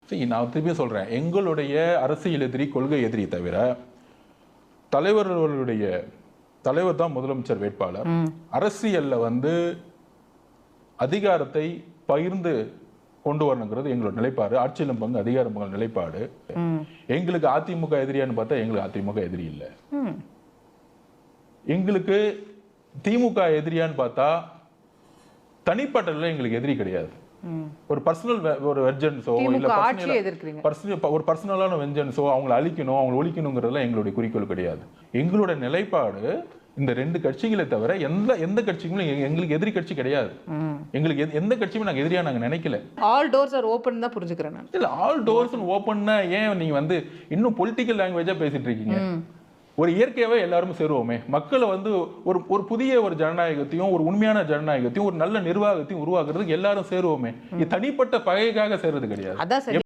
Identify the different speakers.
Speaker 1: சரி, நான் திருப்பி சொல்றேன், எங்களுடைய அரசியல் எதிரி கொள்கை எதிரி தவிர தலைவர் தான் முதலமைச்சர் வேட்பாளர். அரசியல்ல அதிகாரத்தை பகிர்ந்து கொண்டு வரணுங்கிறது எங்களோட நிலைப்பாடு. ஆட்சியிலும் பங்கு அதிகாரம் பங்கு நிலைப்பாடு. எங்களுக்கு அதிமுக எதிரியான்னு பார்த்தா எங்களுக்கு அதிமுக எதிரி இல்லை. எங்களுக்கு திமுக எதிரியான்னு பார்த்தா தனிப்பட்ட எங்களுக்கு எதிரி கிடையாது. ஒரு பர்சனல் ஒரு வெஞ்சன்ஸோ இல்ல ஒரு பர்சனலான வெஞ்சன்ஸோ அவங்களை அழிக்கணும் அவங்களை ஒழிக்கணுங்கிறதுல எங்களுடைய குறிக்கோள் கிடையாது. எங்களுடைய நிலைப்பாடு இந்த ரெண்டு கட்சிகளை தவிர எந்த கட்சிகளும் எங்களுக்கு எதிரி கட்சி கிடையாது. எங்களுக்கு எந்த கட்சியுமே நாங்க எதிரியா நாங்க நினைக்கல.
Speaker 2: ஆல் டோர்ஸ் ஆர் ஓபன் தான் புரிஞ்சுக்கிறேன்.
Speaker 1: இல்ல, ஆல் டோர்ஸ் ஓபன்னா ஏன் நீங்க இன்னும் பொலிட்டிக்கல் லாங்குவேஜா பேசிட்டு இருக்கீங்க? ஒரு இயற்கையாவே எல்லாருமே சேருவோமே. மக்களை ஒரு புதிய ஒரு ஜனநாயகத்தையும் ஒரு உண்மையான ஜனநாயகத்தையும் ஒரு நல்ல நிர்வாகத்தையும் உருவாக்குறதுக்கு எல்லாரும் சேருவோமே. இது தனிப்பட்ட பகைக்காக சேர்றது கிடையாது.